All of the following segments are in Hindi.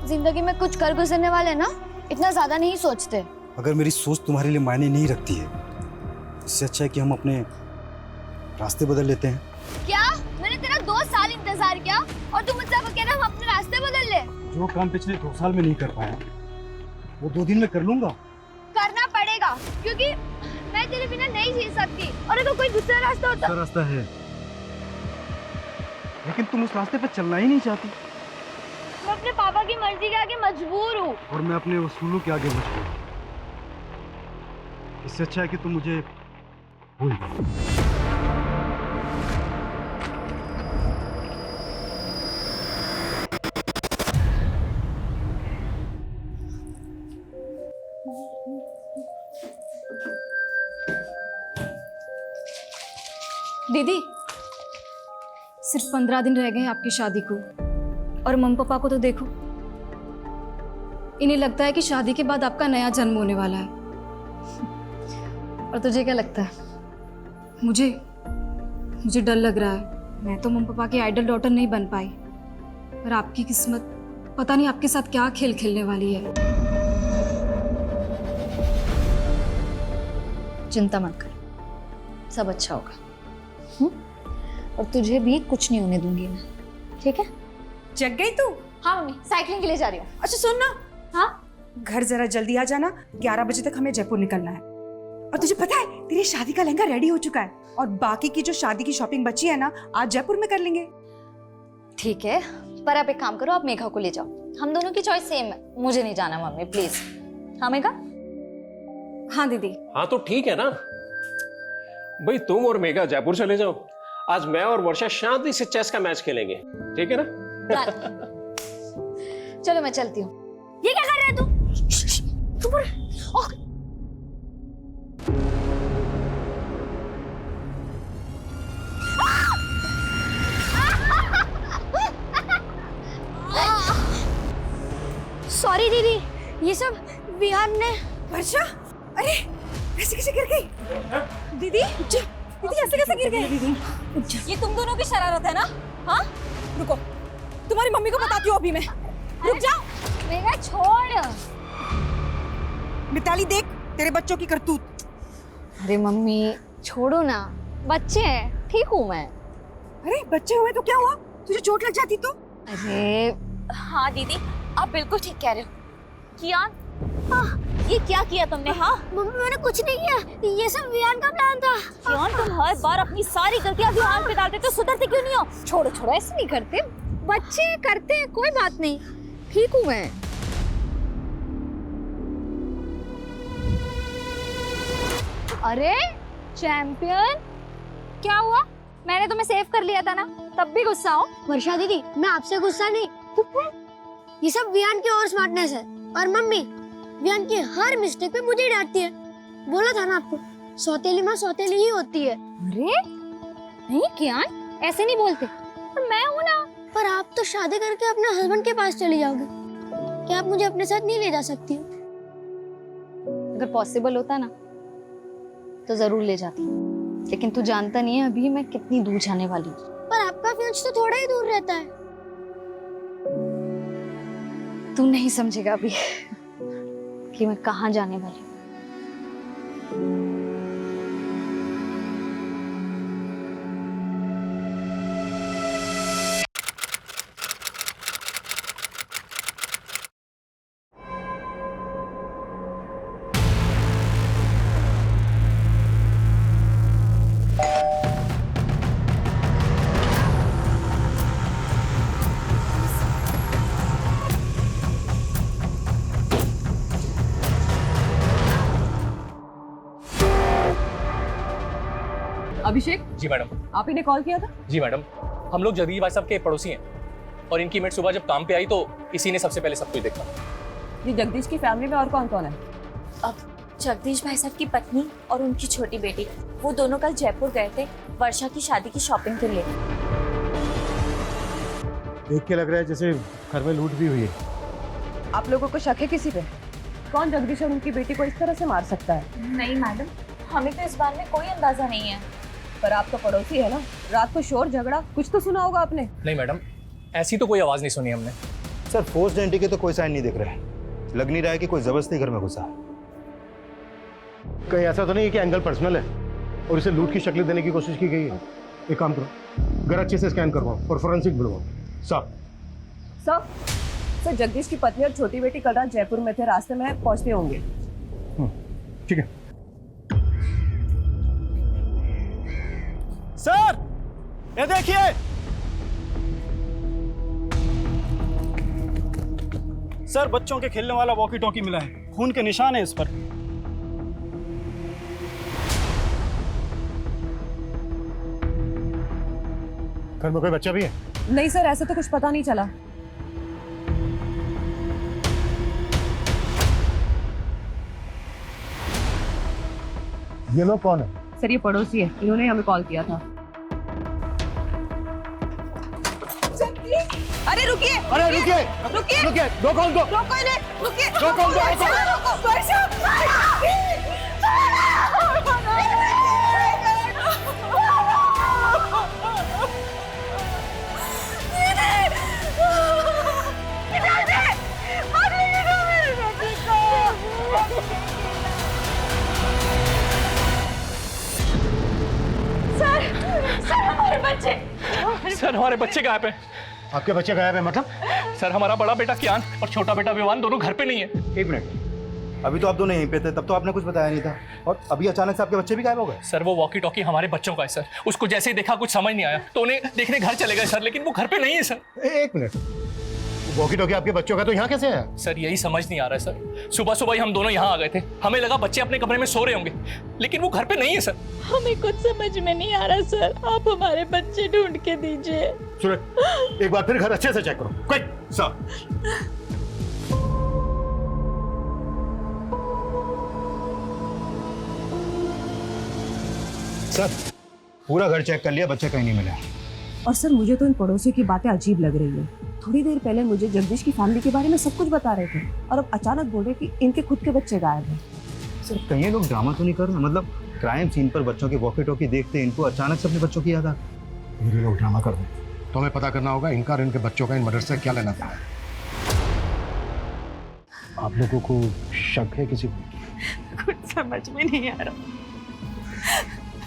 जिंदगी में कुछ कर गुजरने वाले ना इतना ज्यादा नहीं सोचते। अगर मेरी सोच तुम्हारे लिए मायने नहीं रखती है, इससे अच्छा है कि हम अपने रास्ते बदल लेते हैं। क्या? मैंने तेरा 2 साल इंतजार किया और तू मुझसे कह रहा हम अपने रास्ते बदल ले? जो काम पिछले 2 साल में नहीं कर पाया वो 2 दिन में कर लूंगा। करना पड़ेगा क्योंकि मैं तेरे बिना नहीं जी सकती। और अगर कोई दूसरा रास्ता होता। दूसरा रास्ता है, लेकिन तुम उस रास्ते पर चलना ही नहीं चाहती। मैं अपने पापा की मर्जी के आगे मजबूर हूँ। और मैं अपने उसूलों के आगे मजबूर हूँ। इससे अच्छा है कि तुम मुझे भूल जाओ। दीदी, सिर्फ 15 दिन रह गए हैं आपकी शादी को और मम्मी पापा को तो देखो, इन्हें लगता है कि शादी के बाद आपका नया जन्म होने वाला है। और तुझे क्या लगता है? मुझे डर लग रहा है। मैं तो मम्मी पापा की आइडल डॉटर नहीं बन पाई, पर आपकी किस्मत पता नहीं आपके साथ क्या खेल खेलने वाली है। चिंता मत कर, सब अच्छा होगा। और तुझे भी कुछ नहीं होने दूंगी मैं, ठीक है? जग गई तू? हाँ मम्मी, साइकिलिंग के लिए जा रही हूँ। अच्छा सुन ना, हाँ? घर जरा जल्दी आ जाना, 11 बजे तक हमें जयपुर निकलना है। और तुझे पता है तेरी शादी का लहंगा रेडी हो चुका है, और बाकी की जो शादी की शॉपिंग बची है ना, आज जयपुर में कर लेंगे। ठीक है, पर आप एक काम करो, आप मेघा को ले जाओ। हम दोनों की चॉइस सेम है। मुझे नहीं जाना मम्मी, प्लीज। हाँ मेघा? हाँ दीदी। हाँ तो ठीक है ना भाई, तुम और मेघा जयपुर चले जाओ। आज मैं और वर्षा शांति से चेस का मैच खेलेंगे, ठीक है ना? चलो मैं चलती हूँ। ये क्या कर रहा है तू? सॉरी दीदी, ये सब विहान ने। वर्षा, अरे ऐसे कैसे गिर गई? दीदी ऐसे कैसे गिर गई? दीदी ये तुम दोनों की शरारत है ना? हाँ, रुको, तुम्हारी मम्मी को बताती हूँ अभी मैं। रुक जाओ। मेघा छोड़। मिताली देख तेरे बच्चों की करतूत। अरे मम्मी छोड़ो ना, बच्चे हैं, ठीक हूँ मैं। अरे बच्चे हुए तो क्या हुआ? तुझे चोट लग जाती तो? अरे हाँ दीदी, आप बिल्कुल ठीक कह रहे हो। कियान, ये क्या किया तुमने? हाँ मम्मी मैंने कुछ नहीं किया, ये सब विहान का प्लान था। कियान, तुम हर बार अपनी सारी गलतियां विहान पे डालते तो सुधरते क्यों नहीं हो? छोड़ो छोड़ो, ऐसे नहीं करते, बच्चे करते हैं, कोई बात नहीं, ठीक हूँ मैं। अरे चैंपियन, क्या हुआ? मैंने तुम्हें सेव कर लिया था ना, तब भी गुस्सा हो? वर्षा दीदी, मैं आपसे गुस्सा नहीं, ये सब विहान की और स्मार्टनेस है। और मम्मी विहान की हर मिस्टेक पे मुझे डांटती है। बोला था ना आपको, सौतेली माँ सौतेली ही होती है। अरे नहीं कियान, ऐसे नहीं बोलते, पर मैं हूँ ना। पर आप तो शादी करके अपने हस्बैंड के पास चली जाओगे, क्या आप मुझे अपने साथ नहीं ले जा सकती हो? अगर पॉसिबल होता ना तो जरूर ले जाती, लेकिन तू जानता नहीं है अभी मैं कितनी दूर जाने वाली हूँ। पर आपका फ्यूज तो थोड़ा ही दूर रहता है। तू नहीं समझेगा अभी कि मैं कहाँ जाने वाली हूँ। अभिषेक जी मैडम। आप ही ने कॉल किया था? जी मैडम, हम लोग जगदीश भाई साहब के पड़ोसी हैं और इनकी मेट सुबह जब काम पे आई तो इसी ने सबसे पहले सब कुछ देखा। जी, जगदीश की फैमिली में और कौन कौन है? अब जगदीश भाई साहब की पत्नी और उनकी छोटी बेटी, वो दोनों कल जयपुर गए थे वर्षा की शादी की शॉपिंग के लिए। देख के लग रहा है जैसे घर में लूट भी हुई है। आप लोगों को शक है किसी पे? कौन जगदीश और उनकी बेटी को इस तरह से मार सकता है? नहीं मैडम, हमें तो इस बारे में कोई अंदाजा नहीं है। पर आप तो पड़ोसी है ना, रात को शोर झगड़ा कुछ तो सुना होगा आपने? नहीं मैडम, ऐसी तो कोई आवाज नहीं सुनी हमने। सर फोर्स्ड एंट्री के तो कोई साइन नहीं दिख रहे, लग नहीं रहा है कि कोई जबरदस्ती घर में घुसा। कहीं ऐसा तो नहीं है कि एंगल पर्सनल है और इसे लूट की शक्ल देने की कोशिश की गई है? एक काम करो, घर अच्छे से स्कैन करवाओ और फोरेंसिक बुलवाओ। साहब सर जगदीश की पत्नी और छोटी बेटी कल रात जयपुर में थे, रास्ते में पहुंचते होंगे। ठीक है। सर ये देखिए, सर बच्चों के खेलने वाला वॉकी टॉकी मिला है, खून के निशान है इस पर। घर में कोई बच्चा भी है? नहीं सर, ऐसा तो कुछ पता नहीं चला। ये लोग कौन है? सर ये पड़ोसी है, इन्होंने हमें कॉल किया था। अरे रुकिए, अरे रुकिए, रुकिए, रुकिए, रोको उनको, रोको इन्हें, रुकिए, रोको उनको, सर हमारे बच्चे गायब हैं। आपके बच्चे गायब है मतलब? सर हमारा बड़ा बेटा कियान और छोटा बेटा विवान दोनों घर पे नहीं है। एक मिनट, अभी तो आप दोनों यहीं पे थे, तब तो आपने कुछ बताया नहीं था, और अभी अचानक से आपके बच्चे भी गायब हो गए। सर वो वॉकी टॉकी हमारे बच्चों का है सर, उसको जैसे ही देखा कुछ समझ नहीं आया तो उन्हें देखने घर चले गए सर, लेकिन वो घर पे नहीं है सर। एक मिनट, वॉकी टॉकी आपके बच्चों का तो यहाँ कैसे आया? सर यही समझ नहीं आ रहा है सर, सुबह सुबह ही हम दोनों यहाँ आ गए थे, हमें लगा बच्चे अपने कमरे में सो रहे होंगे, लेकिन वो घर पे नहीं है सर। हमें कुछ समझ में नहीं आ रहा सर, आप हमारे बच्चे ढूंढ के दीजिए। सूरज एक बार फिर घर अच्छे से चेक करो। Quick sir. सर पूरा घर चेक कर लिया, बच्चे कहीं नहीं मिले। और सर मुझे तो इन पड़ोसियों की बातें अजीब लग रही है। थोड़ी देर पहले मुझे जगदीश की फैमिली के बारे में सब कुछ बता रहे थे और अब अचानक बोल रहे कि इनके खुद के बच्चे गायब हैं। सर कहीं ये लोग ड्रामा तो नहीं कर रहे? मतलब क्राइम सीन पर बच्चों की वॉकी टॉकी देखते इनको अचानक से अपने बच्चों की याद आ गई। ये लोग ड्रामा कर रहे हैं, तो हमें पता करना होगा इनका और इनके बच्चों का इन मर्डर से क्या लेना था। आप लोगों को शक है किसी को? कुछ समझ में नहीं आ रहा,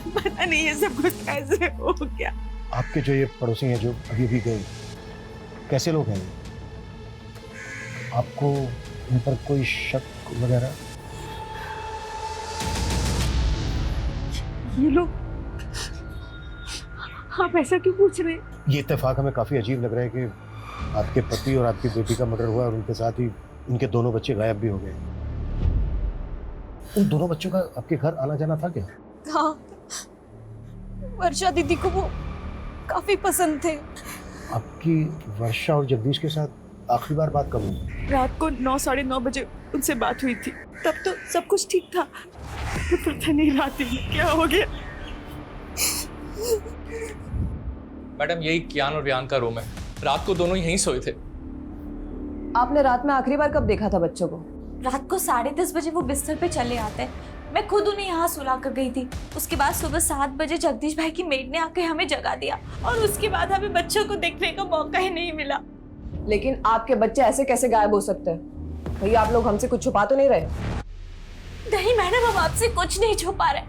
पता नहीं ये सब कुछ कैसे हो गया। आपके जो ये पड़ोसी हैं जो अभी अभी गए, कैसे लोग हैं ये? आपको इन पर कोई शक वगैरह? ये लोग, आप ऐसा क्यों पूछ रहे हैं? ये इत्तेफाक हमें काफ़ी अजीब लग रहा है कि आपके पति और आपकी बेटी का मर्डर हुआ और उनके साथ ही उनके दोनों बच्चे गायब भी हो गए। उन दोनों बच्चों का आपके घर आना जाना था क्या? हाँ, वर्षा दीदी को वो काफी पसंद थे। आपकी वर्षा और जगदीश के साथ आखिरी बार बात कब हुई? रात को 9 साढ़े 9 बजे उनसे बात हुई थी, तब तो सब कुछ ठीक था। पता नहीं रात में क्या हो गया। मैडम यही कियान और वियान का रूम है, रात को दोनों यहीं सोए थे। आपने रात में आखिरी बार कब देखा था बच्चों को? रात को 10:30 बजे वो बिस्तर पे चले आते, मैं खुद उन्हें यहाँ सुला कर गई थी। उसके बाद सुबह 7 बजे जगदीश भाई की मेड ने आकर हमें जगा दिया और उसके बाद हमें बच्चों को देखने का मौका ही नहीं मिला। लेकिन आपके बच्चे ऐसे कैसे गायब हो सकते हैं? भैया आप लोग हमसे कुछ छुपा तो नहीं रहे? नहीं मैडम, हम आपसे कुछ नहीं छुपा रहे,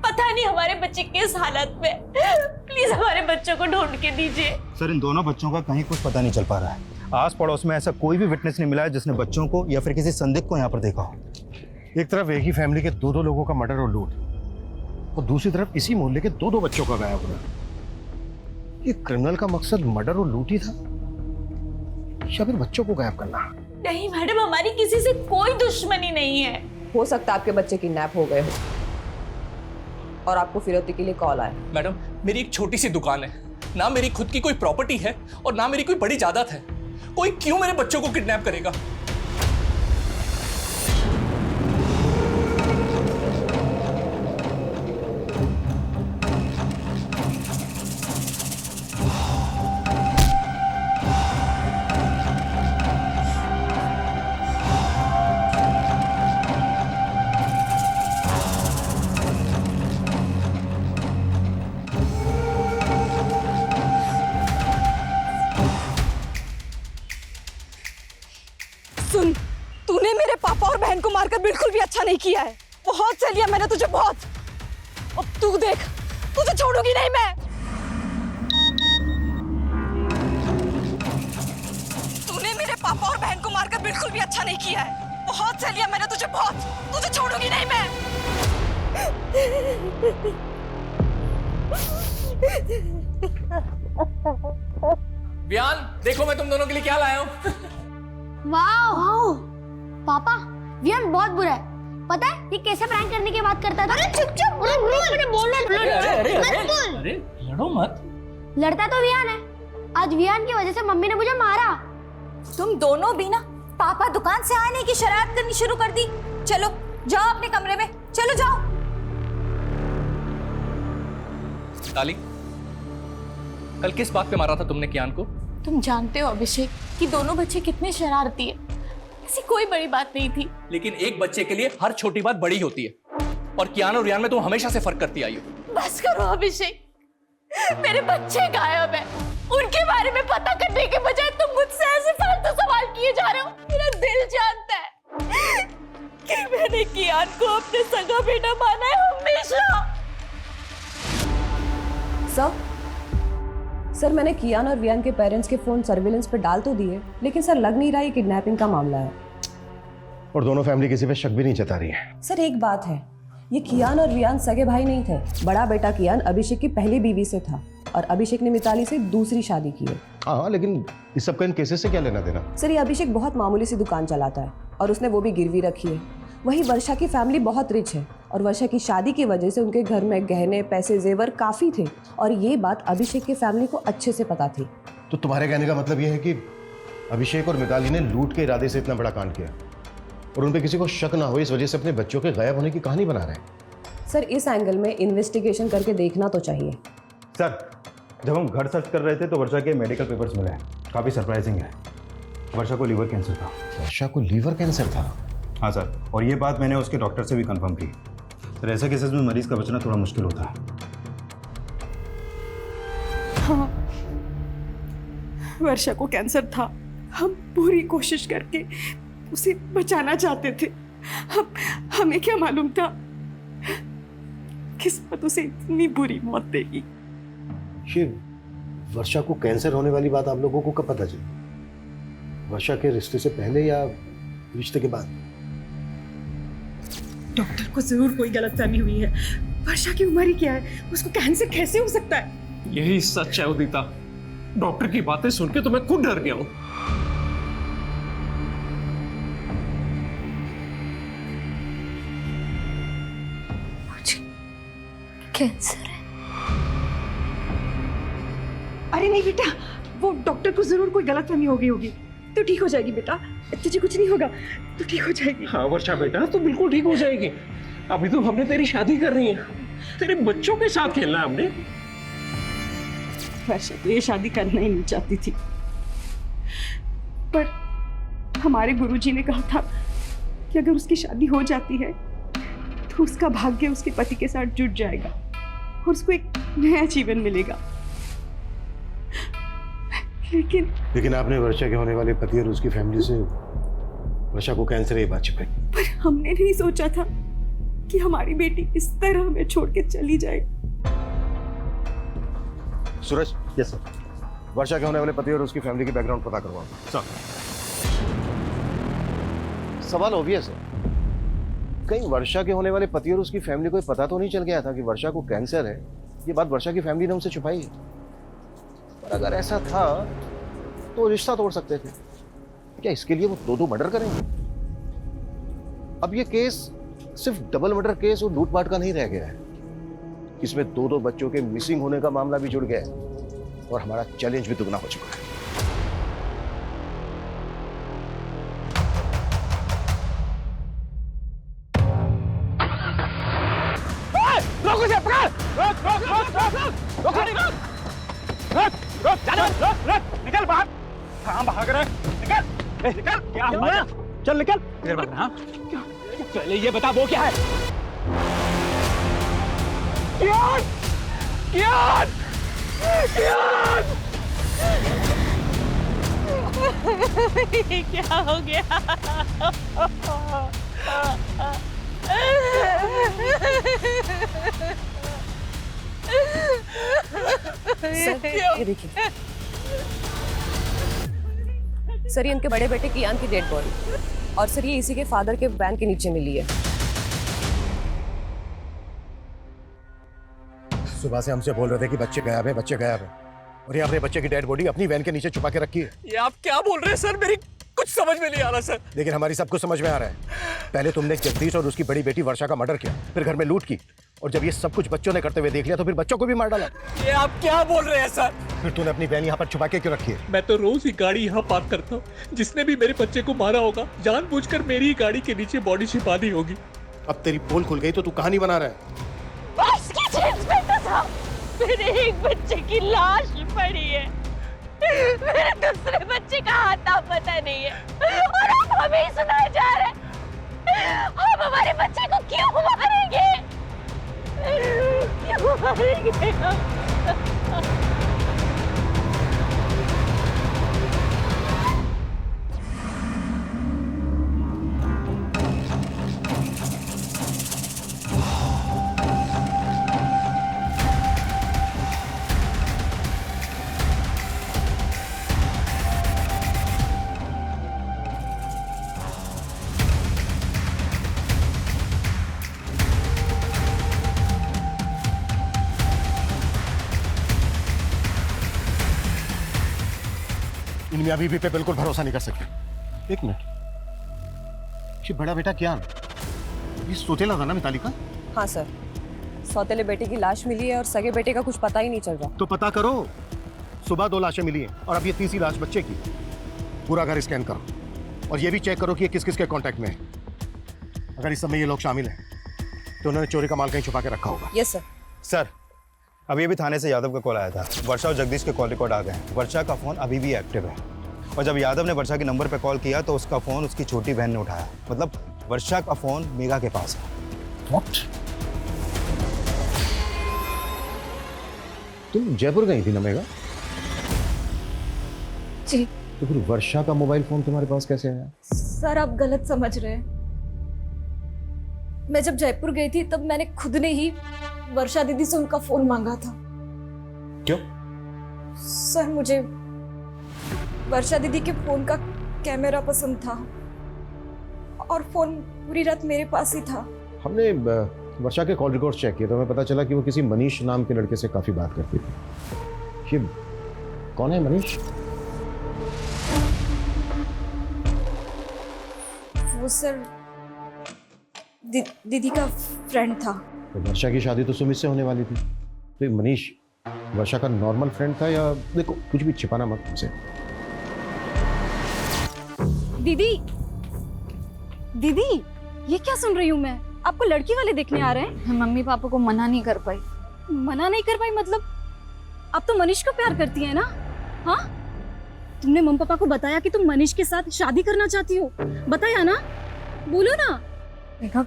पता नहीं हमारे बच्चे किस हालत में, प्लीज हमारे बच्चों को ढूंढ के दीजिए। सर इन दोनों बच्चों का कहीं कुछ पता नहीं चल पा रहा है। आस पड़ोस में ऐसा कोई भी विटनेस नहीं मिला है जिसने बच्चों को या फिर किसी संदिग्ध को यहाँ पर देखा हो। एक तरफ एक ही फैमिली के दो लोगों का मर्डर और लूट, और दूसरी तरफ इसी मोहल्ले के दो बच्चों का गायब होना। ये क्रिमिनल का मकसद मर्डर और लूट ही था या फिर बच्चों को गायब करना? नहीं मैडम, हमारी किसी से कोई दुश्मनी नहीं है। हो सकता है आपके बच्चे किडनैप हो गए हो और आपको फिरौती के लिए कॉल आया। मैडम मेरी एक छोटी सी दुकान है, ना मेरी खुद की कोई प्रॉपर्टी है और ना मेरी कोई बड़ी जायदाद है, कोई क्यों मेरे बच्चों को किडनैप करेगा? मारकर बिल्कुल भी अच्छा नहीं किया है। बहुत सह लिया मैंने तुझे, बहुत। अब तू देख, तुझे छोड़ूंगी नहीं मैं। तूने मेरे पापा और बहन को मारकर बिल्कुल भी अच्छा नहीं किया है। बहुत सह लिया मैंने तुझे, बहुत। तुझे छोड़ूंगी नहीं मैं। वियान, देखो मैं तुम दोनों के लिए क्या लाया हूँ। वाओ पापा, वियान बहुत बुरा है। पता है ये कैसे प्रैंक करने की बात करता था? अरे चुप चुप, मुझे बोलना अरे लड़ो मत। लड़ता तो वियान है। आज वियान की वजह से मम्मी ने मुझे मारा। तुम दोनों भी ना पापा दुकान से आने की शरारत करनी शुरू कर दी। चलो जाओ अपने कमरे में, चलो जाओ। ताली, कल किस बात पे मारा था तुमने कियान को? तुम जानते हो अभिषेक कि दोनों बच्चे कितने शरारती है। ऐसी कोई बड़ी बात नहीं थी। लेकिन एक बच्चे के लिए हर छोटी बात बड़ी होती है, और कियान और रियान में तुम हमेशा से फर्क करती आई हो। बस करो अभिषेक, मेरे बच्चे गायब है। उनके बारे में पता करने के बजाय तुम मुझसे ऐसे फालतू सवाल किए जा रहे हो। मेरा दिल जानता है कि मैंने कियान को अपने सगा बेटा माना है हमेशा। सर मैंने कियान और वियान के पेरेंट्स के फोन सर्विलेंस पे डाल तो दिए, लेकिन सर लग नहीं रहा ये किडनैपिंग का मामला है। और दोनों फैमिली किसी पे शक भी नहीं जता रही है। सर एक बात है, ये कियान और वियान सगे भाई नहीं थे। बड़ा बेटा कियान अभिषेक की पहली बीवी से था और अभिषेक ने मिताली से दूसरी शादी की है। हाँ, लेकिन इस सब का इन केसेस से क्या लेना देना? सर ये अभिषेक बहुत मामूली सी दुकान चलाता है और उसने वो भी गिरवी रखी है। वहीं वर्षा की फैमिली बहुत रिच है और वर्षा की शादी की वजह से उनके घर में गहने, पैसे, जेवर काफ़ी थे और ये बात अभिषेक की फैमिली को अच्छे से पता थी। तो तुम्हारे कहने का मतलब ये है कि अभिषेक और मिताली ने लूट के इरादे से इतना बड़ा कांड किया और उन पे किसी को शक ना हो इस वजह से अपने बच्चों के गायब होने की कहानी बना रहे हैं। सर इस एंगल में इन्वेस्टिगेशन करके देखना तो चाहिए। सर, जब हम घर सर्च कर रहे थे तो वर्षा के मेडिकल पेपर्स मिले हैं। काफ़ी सरप्राइजिंग है। वर्षा को लीवर कैंसर था। वर्षा को लीवर कैंसर था? हाँ सर, और ये बात मैंने उसके डॉक्टर से भी कंफर्म की। सर ऐसे केसेस में मरीज का बचना थोड़ा मुश्किल होता है। हाँ, वर्षा को कैंसर था। हम पूरी कोशिश करके उसे बचाना चाहते थे। हमें क्या मालूम था किस्मत उसे इतनी बुरी मौत देगी। ये वर्षा को कैंसर होने वाली बात आप लोगों को कब पता चली? वर्षा के रिश्ते से पहले या रिश्ते के बाद? डॉक्टर को जरूर कोई गलतफहमी हुई है। वर्षा की उम्र ही क्या है, उसको कैंसर कैसे हो सकता है? यही सच है उदिता। डॉक्टर की बातें सुन के तो मैं खुद डर गया हूं। मुझे कैंसर है। अरे नहीं बेटा, वो डॉक्टर को जरूर कोई गलतफहमी हो गई होगी। तो ठीक हो जाएगी बेटा, तुझे कुछ नहीं होगा, तो ठीक हो जाएगी। हाँ वर्षा बेटा, तो बिल्कुल ठीक हो जाएगी। अभी तो हमने तेरी शादी करनी है, तेरे बच्चों के साथ खेलना है हमने। वर्षा तो ये शादी करना ही नहीं चाहती थी, पर हमारे गुरुजी ने कहा था कि अगर उसकी शादी हो जाती है तो उसका भाग्य उसके पति के साथ जुड़ जाएगा और उसको एक नया जीवन मिलेगा। लेकिन आपने वर्षा के होने वाले पति और उसकी फैमिली से वर्षा को कैंसर है ये बात छिपाई। पर हमने नहीं सोचा था कि हमारी बेटी इस तरह हमें छोड़ के चली जाए। सूरज, यस सर, वर्षा के होने वाले पति और उसकी फैमिली की बैकग्राउंड पता करवाओ। सर, सवाल ऑब्वियस है, कहीं वर्षा के होने वाले पति और उसकी फैमिली को पता तो नहीं चल गया था कि वर्षा को कैंसर है? ये बात वर्षा की फैमिली ने उनसे छुपाई है। पर अगर ऐसा था तो रिश्ता तोड़ सकते थे क्या? इसके लिए वो दो मर्डर करेंगे? अब ये केस सिर्फ डबल मर्डर केस और लूटपाट का नहीं रह गया है, इसमें दो बच्चों के मिसिंग होने का मामला भी जुड़ गया है और हमारा चैलेंज भी दुगना हो चुका है। रोक उसे, पकड़! रोक रोक रोक रोक रोक रोक रोक रोक, निकल बाहर। कहाँ भाग रहा है? निकल निकल। क्या हुआ? चल निकल। इधर भाग रहा। पहले ये बता वो क्या है? कियान! कियान! कियान! ये क्या हो गया? सर, ये देखिए सर, ये इनके बड़े बेटे कियान की डेड बॉडी, और सर ये इसी के फादर के वैन के नीचे मिली है। सुबह से हमसे बोल रहे थे कि बच्चे गायब है, बच्चे गायब है, और ये अपने बच्चे की डेड बॉडी अपनी वैन के नीचे छुपा के रखी है। ये आप क्या बोल रहे हैं सर? मेरी कुछ समझ में नहीं आ रहा सर। लेकिन हमारी सब कुछ समझ में आ रहा है। पहले तुमने जगदीश और उसकी बड़ी बेटी वर्षा का मर्डर किया, फिर घर में लूट की, और जब ये सब कुछ बच्चों ने करते हुए देख लिया तो फिर बच्चों को भी मार डाला। ये आप क्या बोल रहे हैं सर? फिर तूने अपनी वैन यहाँ पर छुपा के क्यों रखी है? मैं तो रोज ही गाड़ी यहाँ पार्क करता हूँ। जिसने भी मेरे बच्चे को मारा होगा जानबूझकर मेरी ही गाड़ी के नीचे बॉडी छिपा दी होगी। अब तेरी पोल खुल गई तो तू कहानी बना रहा है। बस की जीन्स में तो था, मेरे एक बच्चे की लाश पड़ी है, मेरे दूसरे बच्चे का हाथ पता नहीं है, और अब हमें ही सुनाए जा रहे हैं। हम हमारे बच्चे को क्यों मारेंगे? क्यों मारेंगे हम? इनमें अभी भी पे बिल्कुल भरोसा नहीं कर सकते। एक मिनट, ये बड़ा बेटा क्या ये सौतेला था ना मिताली का? हाँ सर, सौतेले बेटे की लाश मिली है और सगे बेटे का कुछ पता ही नहीं चल रहा। तो पता करो। सुबह 2 लाशें मिली हैं और अब ये तीसरी लाश बच्चे की। पूरा घर स्कैन करो और ये भी चेक करो कि ये किस किस के कांटेक्ट में है। अगर इस समय ये लोग शामिल हैं तो उन्होंने चोरी का माल कहीं छुपा के रखा होगा। Yes sir. सर, अभी अभी थाने से यादव का कॉल आया था। वर्षा और जगदीश के कॉल रिकॉर्ड आ गए हैं। वर्षा का फ़ोन अभी भी एक्टिव है, और जब यादव ने वर्षा के नंबर पे कॉल किया तो उसका फ़ोन उसकी छोटी बहन ने उठाया। मतलब वर्षा का फ़ोन मेघा के पास है। What? तुम जयपुर गई थी ना मेघा? जी। तो फिर वर्षा का मोबाइल फोन तुम्हारे पास कैसे आया? सर आप गलत समझ रहे हैं। मैं जब जयपुर गई थी तब मैंने खुद ने ही वर्षा दीदी से उनका फोन मांगा था। क्यों? सर मुझे वर्षा दीदी के फोन का कैमरा पसंद था और फोन पूरी रात मेरे पास ही था। हमने वर्षा के कॉल रिकॉर्ड्स चेक किए तो हमें पता चला कि वो किसी मनीष नाम के लड़के से काफी बात करती थी। ये कौन है मनीष? वो सर दीदी का फ्रेंड था। तो वर्षा की शादी तो सुमित से होने वाली थी, तो ये मनीष वर्षा का नॉर्मल फ्रेंड था या? देखो कुछ भी छिपाना मत हमसे। दीदी दीदी ये क्या सुन रही हूँ मैं? आपको लड़की वाले देखने आ रहे हैं? मम्मी पापा को मना नहीं कर पाई। मना नहीं कर पाई मतलब? आप तो मनीष को प्यार करती है ना? हाँ, तुमने मम्मी पापा को बताया कि तुम मनीष के साथ शादी करना चाहती हो? बताया ना? बोलो ना। देखा,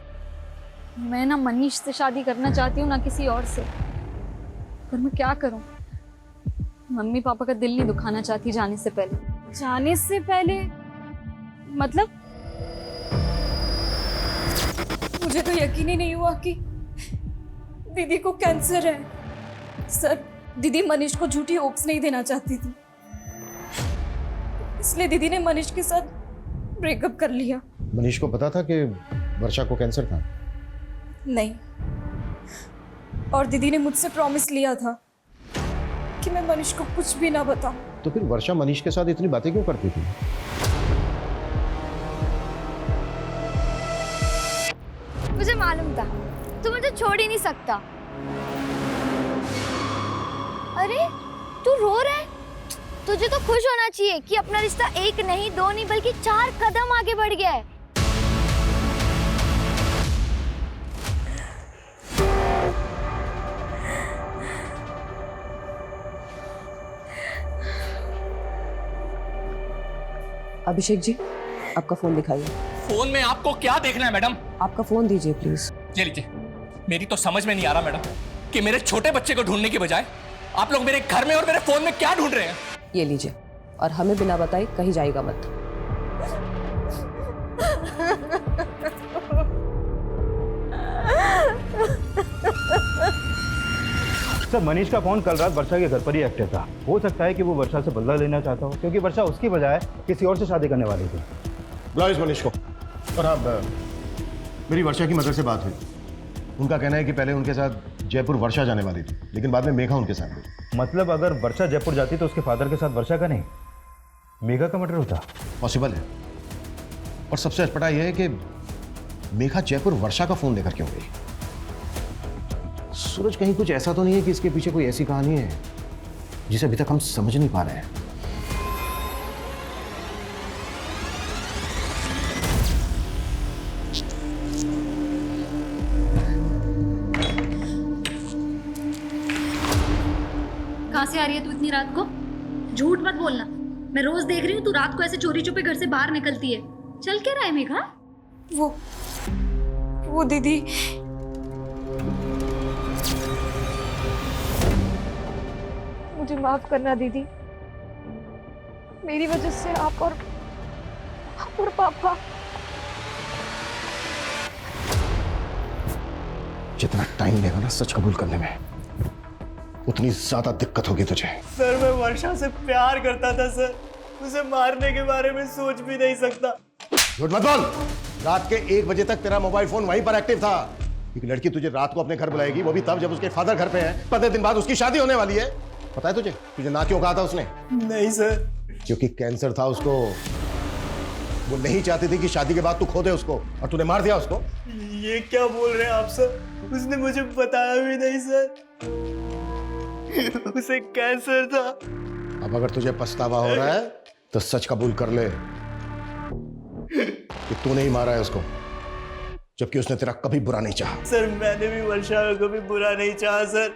मैं ना मनीष से शादी करना चाहती हूँ ना किसी और से, पर मैं क्या करूँ? मम्मी पापा का दिल नहीं दुखाना चाहती जाने से पहले। जाने से पहले मतलब? मुझे तो यकीन ही नहीं हुआ कि दीदी को कैंसर है। सर, दीदी मनीष को झूठी होप्स नहीं देना चाहती थी, इसलिए दीदी ने मनीष के साथ ब्रेकअप कर लिया। मनीष को पता था कि वर्षा को कैंसर था? नहीं, और दीदी ने मुझसे प्रॉमिस लिया था कि मैं मनीष को कुछ भी ना बताऊं। तो फिर वर्षा मनीष के साथ इतनी बातें क्यों करती थी? मुझे मालूम था तू मुझे छोड़ ही नहीं सकता। अरे तू रो रहा है? तुझे तो खुश होना चाहिए कि अपना रिश्ता 1 नहीं 2 नहीं बल्कि 4 कदम आगे बढ़ गया है। अभिषेक जी, आपका फोन दिखाइए। फोन में आपको क्या देखना है मैडम? आपका फोन दीजिए प्लीज। ये लीजिए। मेरी तो समझ में नहीं आ रहा मैडम कि मेरे छोटे बच्चे को ढूंढने के बजाय आप लोग मेरे घर में और मेरे फोन में क्या ढूंढ रहे हैं? ये लीजिए, और हमें बिना बताए कहीं जाएगा मत। सर मनीष का फोन कल रात वर्षा के घर पर ही एक्टिव था। हो सकता है कि वो वर्षा से बदला लेना चाहता हो, क्योंकि वर्षा उसकी बजाय किसी और से शादी करने वाली थी। बुलाओ इस मनीष को। और हाँ, मेरी वर्षा की मदर से बात हुई। उनका कहना है कि पहले उनके साथ जयपुर वर्षा जाने वाली थी, लेकिन बाद में मेघा उनके साथ गई। मतलब अगर वर्षा जयपुर जाती तो उसके फादर के साथ वर्षा का नहीं, मेघा का मर्डर होता। पॉसिबल है। और सबसे अटपटा यह है कि मेघा जयपुर वर्षा का फोन लेकर क्यों गई? सूरज, कहीं कुछ ऐसा तो नहीं है कि इसके पीछे कोई ऐसी कहानी है जिसे अभी तक हम समझ नहीं पा रहे हैं? कहाँ से आ रही है तू इतनी रात को? झूठ मत बोलना। मैं रोज देख रही हूँ तू रात को ऐसे चोरी छुपे घर से बाहर निकलती है। चल क्या रहा है मेघा? वो दीदी, मुझे माफ करना दीदी। मेरी वजह से आप और पापा। जितना टाइम लेगा ना सच कबूल करने में, उतनी ज्यादा दिक्कत होगी तुझे। सर मैं वर्षा से प्यार करता था सर, उसे मारने के बारे में सोच भी नहीं सकता। झूठ मत बोल। रात के 1 बजे तक तेरा मोबाइल फोन वहीं पर एक्टिव था। एक लड़की तुझे रात को अपने घर बुलाएगी, वो भी तब जब उसके फादर घर पे है। 15 दिन बाद उसकी शादी होने वाली है। पता है तुझे ना क्यों कहा था उसने? नहीं सर। क्योंकि कैंसर था उसको। वो नहीं चाहती थी कि शादी के बाद तू खो दे उसको, और तूने मार दिया उसको। ये क्या बोल रहे हैं आप सर? उसने मुझे बताया भी नहीं सर। उसे कैंसर था। अब अगर तुझे पछतावा हो रहा है तो सच कबूल कर ले कि तूने ही मारा है उसको, जबकि उसने तेरा कभी बुरा नहीं चाहा। सर मैंने भी वर्षा को कभी बुरा नहीं चाहा सर।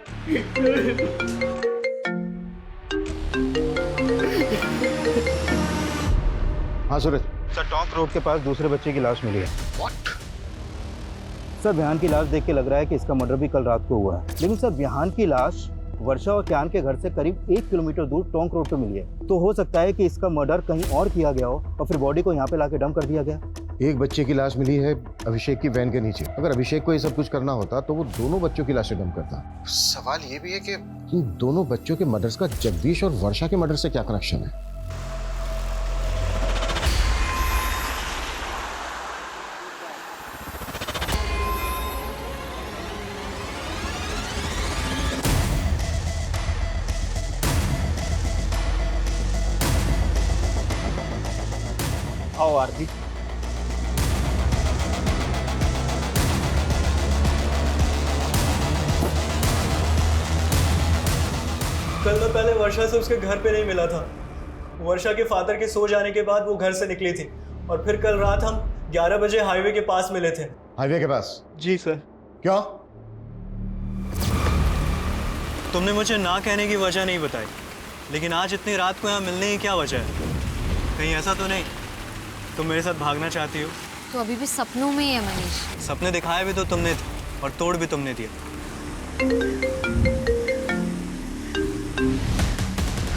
हाँ सूरज। सर टोंक रोड के पास दूसरे बच्चे की लाश मिली है। What? सर विहान की लाश देख के लग रहा है कि इसका मर्डर भी कल रात को हुआ है, लेकिन सर विहान की लाश वर्षा और क्यान के घर से करीब 1 किलोमीटर दूर टोंक रोड पे मिली है। तो हो सकता है कि इसका मर्डर कहीं और किया गया हो और फिर बॉडी को यहाँ पे लाके डंप कर दिया गया। एक बच्चे की लाश मिली है अभिषेक की वैन के नीचे। अगर अभिषेक को ये सब कुछ करना होता तो वो दोनों बच्चों की लाशें डंप करता। सवाल ये भी है कि इन दोनों बच्चों के मर्डर्स का जगदीश और वर्षा के मर्डर से क्या कनेक्शन है? आओ आरती। कल मैं पहले वर्षा से उसके घर पे नहीं मिला था। वर्षा के फादर के सो जाने के बाद वो घर से निकली थी और फिर कल रात हम 11 बजे हाईवे के पास मिले थे। हाईवे के पास? जी सर। क्यों? तुमने मुझे ना कहने की वजह नहीं बताई, लेकिन आज इतनी रात को यहाँ मिलने की क्या वजह है? कहीं ऐसा तो नहीं तुम मेरे साथ भागना चाहती हो? तो अभी भी सपनों में ही है मनीष। सपने दिखाए भी तो तुमने थे और तोड़ भी तुमने दिया।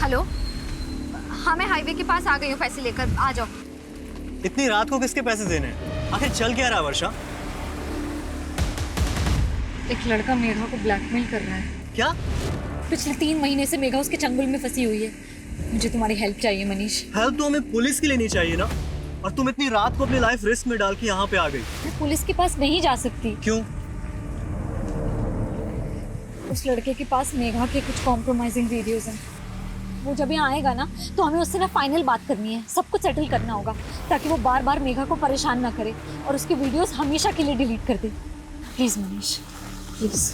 हेलो, हाँ मैं हाईवे के पास आ गई हूँ, पैसे लेकर आ जाओ। इतनी रात को किसके पैसे देने हैं? आखिर चल क्या रहा वर्षा? एक लड़का मेघा को ब्लैकमेल कर रहा है। क्या? पिछले 3 महीने से मेघा उसके चंगुल में फंसी हुई है। मुझे तुम्हारी हेल्प चाहिए मनीष। हेल्प तो हमें पुलिस की लेनी चाहिए ना, और तुम इतनी रात को अपनी लाइफ रिस्क में डाल के यहाँ पे आ गई। मैं पुलिस के पास नहीं जा सकती। क्यों? उस लड़के के पास मेघा के कुछ कॉम्प्रोमाइजिंग वीडियोस हैं। वो जब यहाँ आएगा ना तो हमें उससे ना फाइनल बात करनी है, सब कुछ सेटल करना होगा, ताकि वो बार बार मेघा को परेशान ना करे और उसके वीडियोस हमेशा के लिए डिलीट कर दे। Please Manish, please.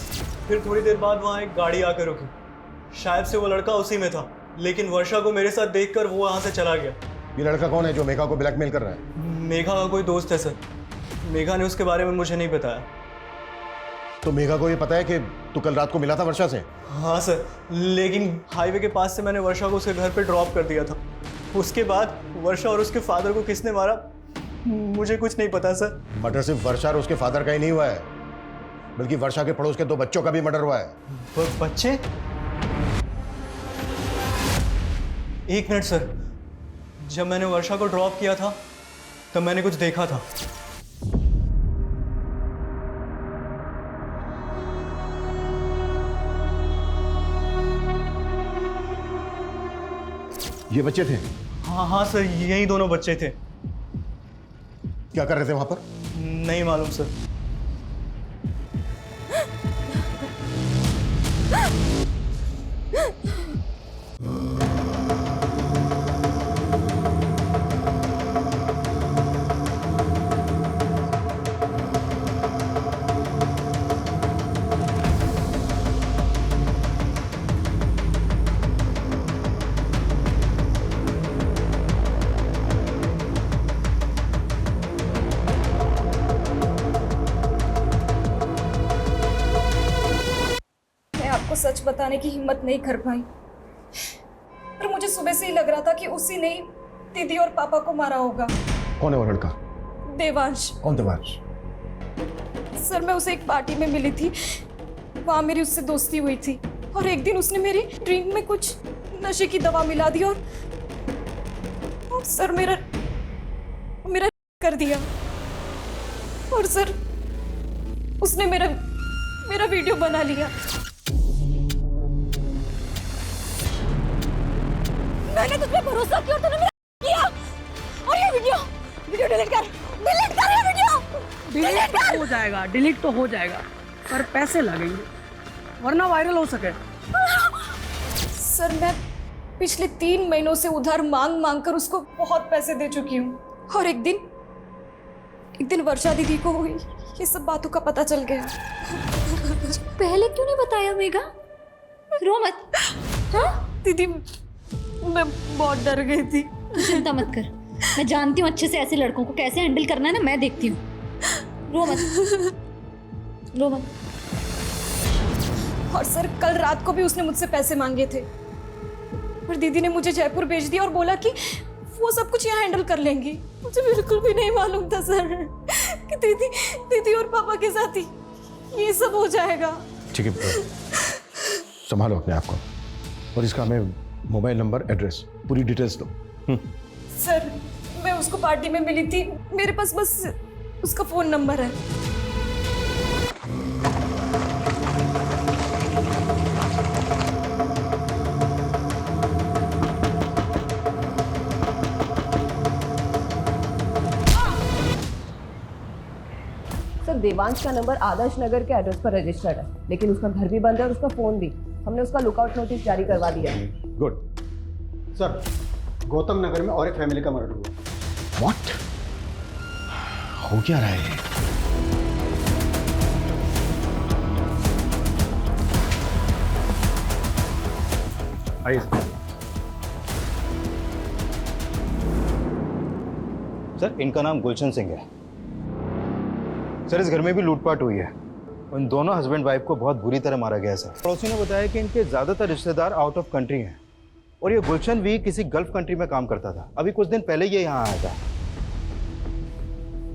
फिर थोड़ी देर बाद वहाँ एक गाड़ी आकर रुकी। शायद से वो लड़का उसी में था, लेकिन वर्षा को मेरे साथ देखकर वो वहाँ से चला गया। ये लड़का कौन है जो मेघा को ब्लैकमेल कर रहा है? मेघा का कोई दोस्त है सर। मेघा ने उसके बारे में मुझे नहीं बताया। तो मेघा को ये पता है कि तू कल रात को मिला था वर्षा से? हाँ सर, लेकिन हाईवे के पास से मैंने वर्षा को उसके घर पे ड्रॉप कर दिया था। उसके बाद वर्षा और उसके फादर को किसने मारा मुझे कुछ नहीं पता सर। मर्डर सिर्फ वर्षा और उसके फादर का ही नहीं हुआ है, बल्कि वर्षा के पड़ोस के 2 बच्चों का भी मर्डर हुआ है। बच्चे? एक मिनट सर, जब मैंने वर्षा को ड्रॉप किया था तब मैंने कुछ देखा था। ये बच्चे थे? हाँ हाँ सर, यही दोनों बच्चे थे। क्या कर रहे थे वहां पर? नहीं मालूम सर। मैं आपको सच बताने की हिम्मत नहीं कर पाई, पर मुझे सुबह से ही लग रहा था कि उसी ने दीदी और पापा को मारा होगा। कौन है वो लड़का? देवांश। कौन देवांश? सर मैं उसे एक पार्टी में मिली थी, वहां मेरी उससे दोस्ती हुई थी और एक दिन उसने मेरी ड्रिंक में कुछ नशे की दवा मिला दी और सर मेरा कर दिया। और सर उसने मेरा वीडियो बना लिया। मैंने तुझ पे भरोसा किया और तूने मेरा किया। और ये वीडियो डिलीट कर ये वीडियो डिलीट कर। हो जाएगा, डिलीट तो हो जाएगा, पर पैसे लगेंगे वरना वायरल हो सके। सर मैं पिछले 3 महीनों से उधार मांग कर उसको बहुत पैसे दे चुकी हूँ और एक दिन वर्षा दीदी को ये सब बातों का पता चल गया। पहले क्यों नहीं बताया मेघा? रो मत। हाँ दीदी मैं बहुत डर गई थी। चिंता मत कर, मैं जानती हूँ अच्छे से ऐसे लड़कों को कैसे हैंडल करना है ना, मैं देखती हूँ। रो मत। और सर कल रात को भी उसने मुझसे पैसे मांगे थे और दीदी ने मुझे जयपुर भेज दिया और बोला कि वो सब कुछ यहाँ हैंडल कर लेंगी। मुझे बिल्कुल भी नहीं मालूम था सर कि दीदी और पापा के साथ ही ये सब हो जाएगा। ठीक है, संभालो अपने आप को और इसका हमें मोबाइल नंबर, एड्रेस, पूरी डिटेल्स दो। सर मैं उसको पार्टी में मिली थी, मेरे पास बस उसका फोन नंबर है। सर देवांश का नंबर आदर्श नगर के एड्रेस पर रजिस्टर्ड है, लेकिन उसका घर भी बंद है और उसका फोन भी। हमने उसका लुकआउट नोटिस जारी करवा दिया है। गुड। सर गौतम नगर में और एक फैमिली का मर्डर हुआ। व्हाट? हो क्या रहा है? आइए सर, इनका नाम गुलशन सिंह है। सर इस घर में भी लूटपाट हुई है। उन दोनों हस्बैंड वाइफ को बहुत बुरी तरह मारा गया है सर। पड़ोसी ने बताया कि इनके ज्यादातर रिश्तेदार आउट ऑफ कंट्री हैं और ये गुलशन भी किसी गल्फ कंट्री में काम करता था। अभी कुछ दिन पहले ये यहाँ आया था।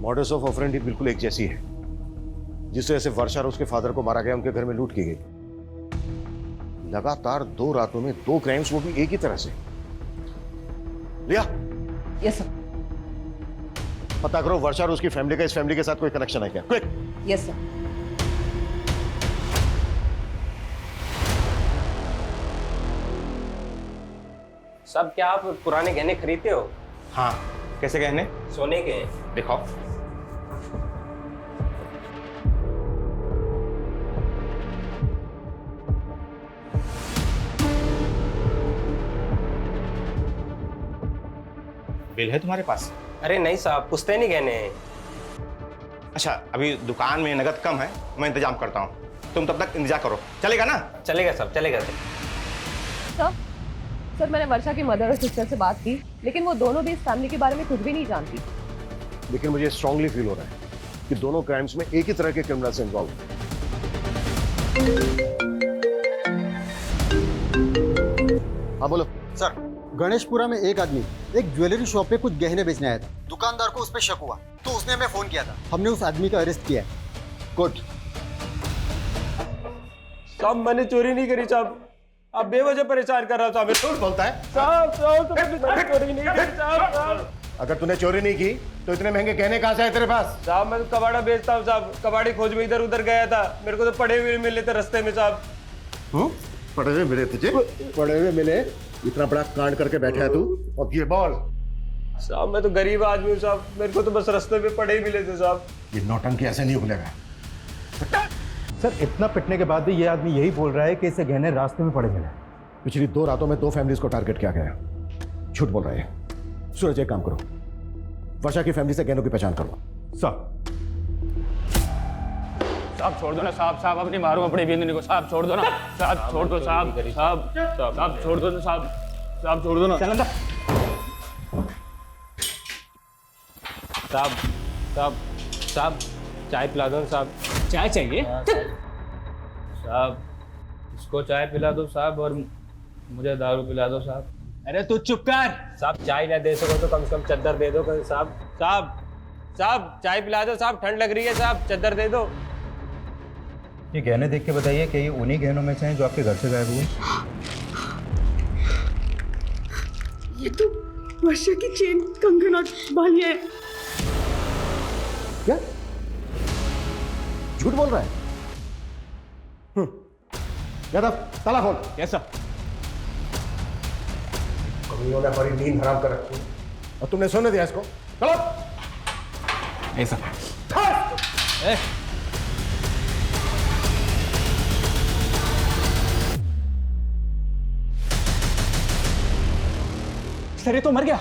मॉडस ऑफ ऑपरेंडी बिल्कुल एक जैसी है। जिस तरह से वर्षा और उसके फादर को मारा गया, उनके घर में लूट की गई। लगातार 2 रातों में 2 क्राइम्स, वो भी एक ही तरह से। लिया? Yes sir. पता करो वर्षा और उसकी फैमिली का इस फैमिली के साथ कोई कनेक्शन है क्या? क्विक। Yes sir. सब क्या आप पुराने गहने खरीदते हो? हाँ। कैसे गहने? सोने के। दिखाओ। बिल है तुम्हारे पास? अरे नहीं साहब, पुश्तैनी गहने हैं। अच्छा, अभी दुकान में नगद कम है, मैं इंतजाम करता हूँ। तुम तब तक इंतजार करो, चलेगा ना? चलेगा साहब, चलेगा। सर मैंने वर्षा की मदर और सिस्टर से बात की, लेकिन वो दोनों भी इस फैमिली के बारे में कुछ भी नहीं जानती। लेकिन मुझे स्ट्रांगली फील हो रहा है कि दोनों क्राइम्स में एक ही तरह के क्रिमिनल्स इन्वॉल्व हैं। हाँ बोलो। सर गणेशपुरा में एक आदमी एक ज्वेलरी शॉप पे कुछ गहने बेचने आया था। दुकानदार को उस पर शक हुआ तो उसने हमें फोन किया था। हमने उस आदमी का अरेस्ट किया है। गुड। साहब मैंने चोरी नहीं करी साहब, आप बेवजह परेशान कर रहा था। हमें झूठ बोलता है साहब। मैंने चोरी नहीं करी साहब। अगर तूने चोरी नहीं की तो इतने महंगे गहने कहाँ से आए तेरे पास? साहब मैं तो कबाड़ा बेचता हूँ साहब, कबाड़ी खोज में इधर उधर गया था, मेरे को तो पड़े हुए मिले थे रास्ते में साहब। पढ़े हुए मिले तुझे? पढ़े हुए मिले? इतना बड़ा कांड करके बैठा है तू। और ये बोल। साहब मैं तो गरीब आदमी हूँ साहब, मेरे को तो बस रास्ते में पड़े ही मिले थे साहब। ये नौटंकी ऐसे नहीं उगलेगा। सर इतना पिटने के बाद भी ये आदमी यही बोल रहा है कि इसे गहने रास्ते में पड़े मिले। पिछली 2 रातों में 2 फैमिलीज को टारगेट किया गया। झूठ बोल रहे हैं। सूरज एक काम करो, वर्षा की फैमिली से गहनों की पहचान करो। साहब छोड़ दो ना साहब, साहब अब नहीं मारूं अपनी बिंदनी को, साहब छोड़ दो ना, साहब छोड़ दो साहब, साहब साहब छोड़ दो ना साहब, साहब छोड़ दो ना। साहब साहब साहब चाय पिला दो साहब। चाय चाहिए? साहब इसको चाय पिला दो साहब और मुझे दारू पिला दो साहब। अरे तू चुप कर। साहब चाय ना दे सको तो कम से कम चद्दर दे दो साहब। साहब साहब चाय पिला दो साहब, ठंड लग रही है साहब, चद्दर दे दो। ये गहने देख के बताइए कि ये उन्हीं गहनों में से हैं जो आपके घर से गायब हुए? ये तो वर्षा की चेन, कंगन और बालियां हैं। क्या झूठ बोल रहा है? यादव ताला खोल। कैसा? कमियों ने हमारी नींद हराम कर रखी और तुमने सोने दिया इसको। चलो ऐसा सर ये तो मर गया।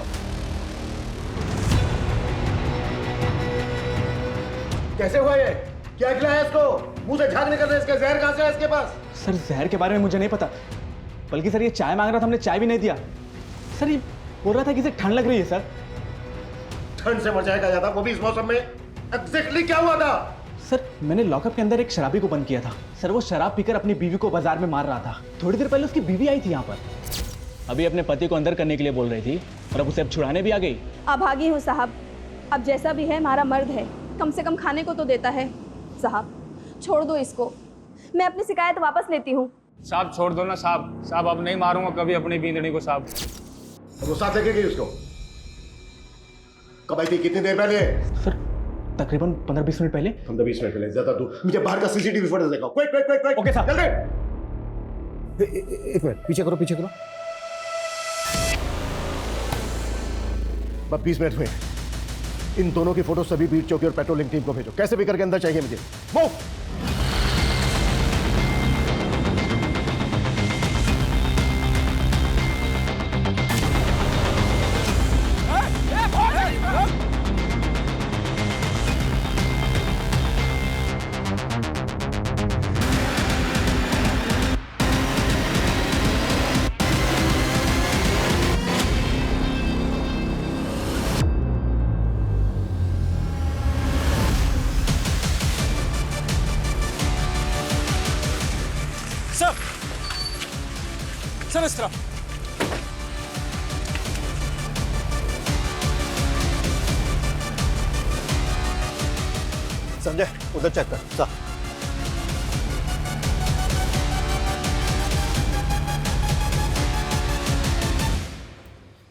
कैसे हुआ ये? क्या खिलाया इसको? मुंह से झाग निकल रहा है इसके, जहर कहां से है इसके पास? सर जहर के बारे में मुझे नहीं पता, बल्कि सर ये चाय मांग रहा था, हमने चाय भी नहीं दिया। सर ये बोल रहा था कि इसे ठंड लग रही है। सर ठंड से मर जाएगा ज्यादा, वो भी इस मौसम में। एग्जैक्टली क्या हुआ था? सर मैंने लॉकअप के अंदर एक शराबी को बंद किया था। सर वो शराब पीकर अपनी बीवी को बाजार में मार रहा था। थोड़ी देर पहले उसकी बीवी आई थी यहाँ पर, अभी अपने पति को अंदर करने के लिए बोल रही थी और अब उसे अब छुड़ाने भी आ गई। अभागी हूँ साहब, अब जैसा भी है हमारा मर्द है, कम से कम खाने को तो देता है। साहब छोड़ दो इसको, मैं अपनी शिकायत वापस लेती हूँ। साहब छोड़ दो ना साहब, साहब अब नहीं मारूंगा कभी अपनी बींदड़ी को साहब। वो साथ लेके गई उसको? कब आई थी? कितनी देर पहले? सर तकरीबन 15-20 मिनट पहले। 15-20 मिनट पहले? ज्यादा दूर? मुझे बाहर का सीसीटीवी फुटेज दिखाओ। Quick quick quick quick. Okay साहब। जल्दी। एक मिनट पीछे करो, पीछे करो। बस 20 मिनट हुए। इन दोनों की फोटो सभी बीट चौकी और पेट्रोलिंग टीम को भेजो। कैसे भी करके अंदर चाहिए मुझे। मूव। सर इस तरफ। संजय उधर चेक कर। सा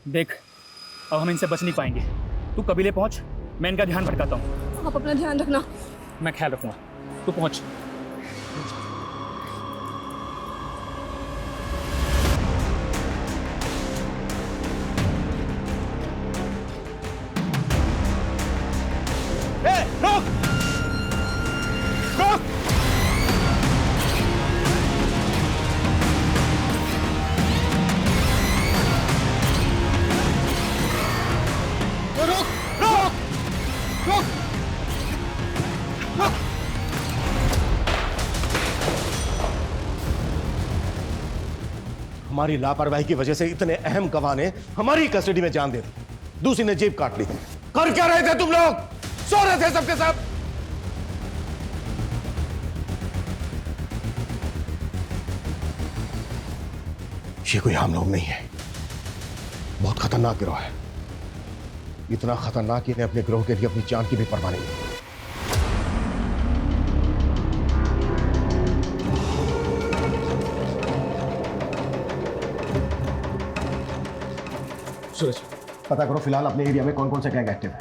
देख अब हम इनसे बच नहीं पाएंगे, तू कबीले पहुंच, मैं इनका ध्यान भटकाता हूँ। आप अपना ध्यान रखना। मैं ख्याल रखूंगा, तू पहुंच। हमारी लापरवाही की वजह से इतने अहम गवाह ने हमारी कस्टडी में जान दे दी, दूसरी ने जेब काट ली। कर क्या रहे थे तुम लोग? सो रहे थे सबके सब। ये कोई आम लोग नहीं है, बहुत खतरनाक गिरोह है। इतना खतरनाक कि इन्हें अपने गिरोह के लिए अपनी जान की भी परवाह नहीं है। सूरज पता करो फिलहाल अपने एरिया में कौन कौन से गैंग एक्टिव है।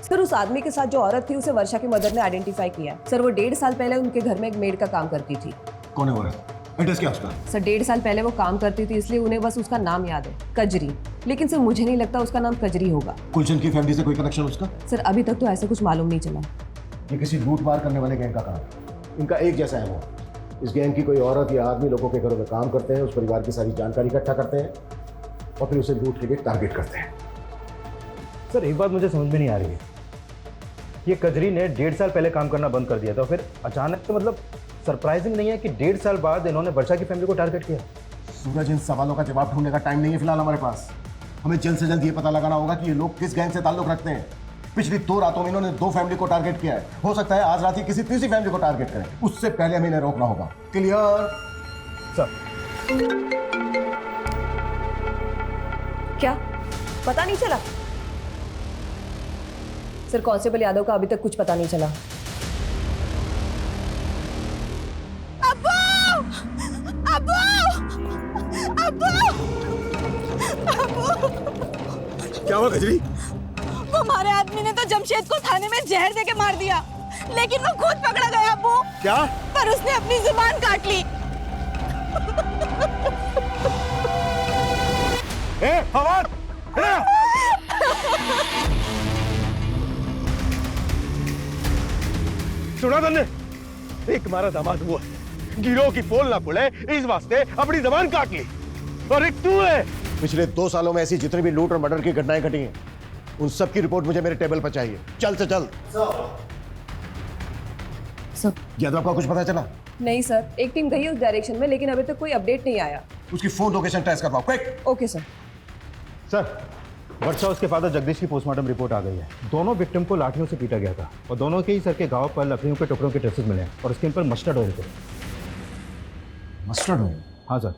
सर उस आदमी के साथ जो औरत थी उसे वर्षा की मदर ने आइडेंटिफाई किया। सर वो 1.5 साल पहले उनके घर में एक मेड का काम करती थी। कौन है औरत? एड्रेस क्या उसका? सर 1.5 साल पहले वो काम करती थी, इसलिए उन्हें बस उसका नाम याद है, कजरी। लेकिन सर मुझे नहीं लगता उसका नाम कजरी होगा। गुलशन की फैमिली से कोई कनेक्शन उसका? सर अभी तक तो ऐसा कुछ मालूम नहीं चला। ये किसी लूट मार करने वाले गैंग का काम है। इनका एक जैसा है वो। इस गैंग की कोई औरत या आदमी लोगों के घरों में काम करते हैं, उस परिवार की सारी जानकारी इकट्ठा करते हैं और फिर उसे लूट के लिए टारगेट करते हैं। सर एक बात मुझे समझ में नहीं आ रही है, ये कजरी ने 1.5 साल पहले काम करना बंद कर दिया था, फिर अचानक तो मतलब सरप्राइजिंग नहीं है कि 1.5 साल बाद इन्होंने वर्षा की फैमिली को टारगेट किया। सूरज, इन सवालों का जवाब ढूंढने का टाइम नहीं है फिलहाल हमारे पास। हमें जल्द से जल्द ये पता लगाना होगा कि ये लोग किस गैंग से ताल्लुक रखते हैं। पिछली 2 रातों में इन्होंने 2 फैमिली को टारगेट किया है। हो सकता है आज रात ही किसी तीसरी फैमिली को टारगेट करें। उससे पहले हमें इन्हें रोकना होगा। क्लियर? सर क्या पता नहीं चला? सर कांस्टेबल यादव का अभी तक कुछ पता नहीं चला। क्या हुआ कजरी? वो हमारे आदमी ने तो जमशेद को थाने में जहर देके मार दिया, लेकिन वो खुद पकड़ा गया अब्बू। क्या? पर उसने अपनी जुबान काट ली। फवाद, सुना तुमने? एक हमारा दामाद हुआ, गिरोह की पोल ना खुले इस वास्ते अपनी जबान काट ली, और एक तू है। पिछले 2 सालों में ऐसी जितनी भी लूट और मर्डर की घटनाएं घटी हैं, उन सब की रिपोर्ट मुझे मेरे टेबल पर चाहिए, जल्द से जल्द। सर यादव का कुछ पता चला? नहीं सर, एक टीम गई उस डायरेक्शन में, लेकिन अभी तक कोई अपडेट नहीं आया। उसकी फोन लोकेशन ट्रेस करवाओ, क्विक। Okay sir. सर वर्षा उसके फादर जगदीश की पोस्टमार्टम रिपोर्ट आ गई है। दोनों विक्टिम को लाठियों से पीटा गया था और दोनों के ही सर के घाव पर लकड़ियों के टुकड़ों के ट्रेसेस मिले हैं और उसके ऊपर मस्टर्ड ऑयल थे। Mustard oil? हाँ सर।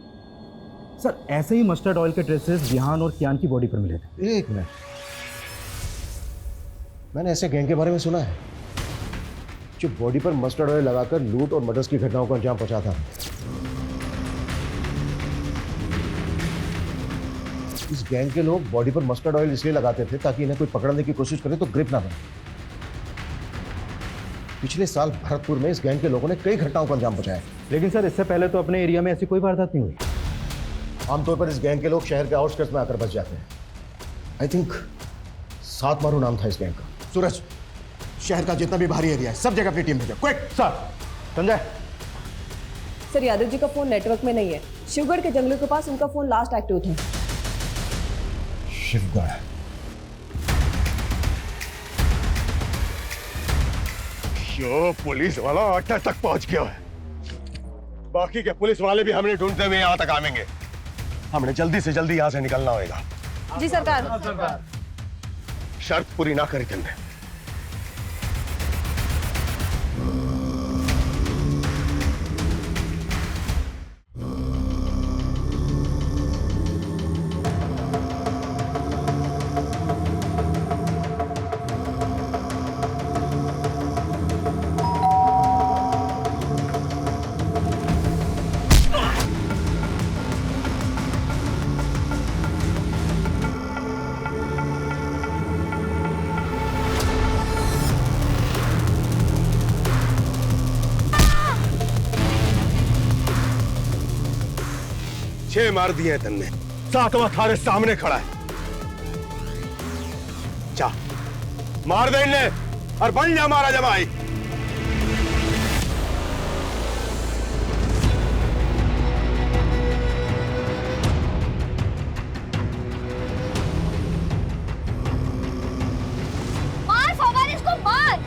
सर ऐसे ही मस्टर्ड ऑयल के ट्रेसेस जिहान और कियान की बॉडी पर मिले थे। एक मिनट, मैंने ऐसे गैंग के बारे में सुना है जो बॉडी पर मस्टर्ड ऑयल लगाकर लूट और मर्डर्स की घटनाओं को अंजाम पहुंचाता था। इस गैंग के लोग बॉडी पर मस्टर्ड ऑयल इसलिए लगाते थे ताकि इन्हें कोई पकड़ने की कोशिश करे तो ग्रिप ना बने। पिछले साल भरतपुर में इस गैंग के लोगों ने कई घटनाओं को अंजाम पहुंचाया, लेकिन सर इससे पहले तो अपने एरिया में ऐसी कोई वारदात नहीं हुई। आमतौर पर इस गैंग के लोग शहर के आउटस्कर्ट्स में आकर बच जाते हैं। आई थिंक सात मारू नाम था इस गैंग का। सूरज, शहर का जितना भी बाहरी एरिया है सब जगह अपनी टीम भेजो, quick. Sir Sanjay. Sir Yadav ji का फोन नेटवर्क में नहीं है। शिवगढ़ के जंगलों के पास उनका फोन लास्ट एक्टिव था। शिवगढ़? यो पुलिस वाला अड्डा तक पहुंच गया है। बाकी के पुलिस वाले भी हमने ढूंढते हुए यहाँ तक आवेंगे। हमने जल्दी से जल्दी यहाँ से निकलना होगा। जी सरकार। शर्त पूरी ना करी तुमने। छह मार दिए तुमने, सातवां थारे सामने खड़ा है। जा मार दे इन्हें और बन जा मारा जमाई। मार फवाद, इसको मार।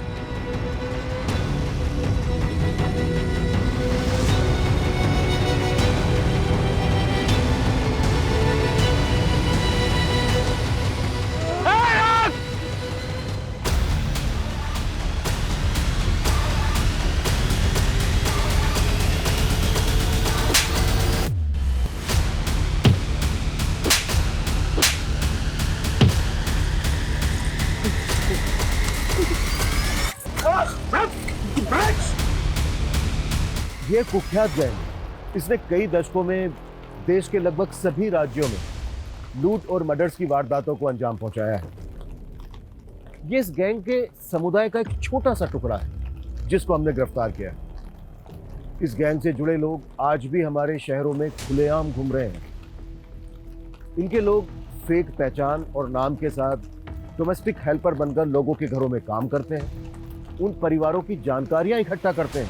ये कुख्यात गैंग, इसने कई दशकों में देश के लगभग सभी राज्यों में लूट और मर्डर्स की वारदातों को अंजाम पहुंचाया है। ये इस गैंग के समुदाय का एक छोटा सा टुकड़ा है जिसको हमने गिरफ्तार किया है। इस गैंग से जुड़े लोग आज भी हमारे शहरों में खुलेआम घूम रहे हैं। इनके लोग फेक पहचान और नाम के साथ डोमेस्टिक हेल्पर बनकर लोगों के घरों में काम करते हैं, उन परिवारों की जानकारियां इकट्ठा करते हैं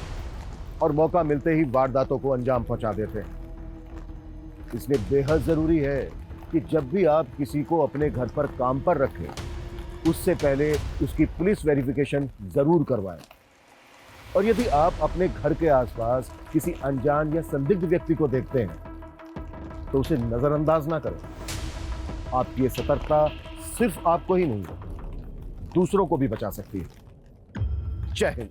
और मौका मिलते ही वारदातों को अंजाम पहुंचा देते हैं। इसलिए बेहद जरूरी है कि जब भी आप किसी को अपने घर पर काम पर रखें, उससे पहले उसकी पुलिस वेरिफिकेशन जरूर करवाएं। और यदि आप अपने घर के आसपास किसी अनजान या संदिग्ध व्यक्ति को देखते हैं तो उसे नजरअंदाज ना करें। आपकी ये सतर्कता सिर्फ आपको ही नहीं, दूसरों को भी बचा सकती है। जय हिंद।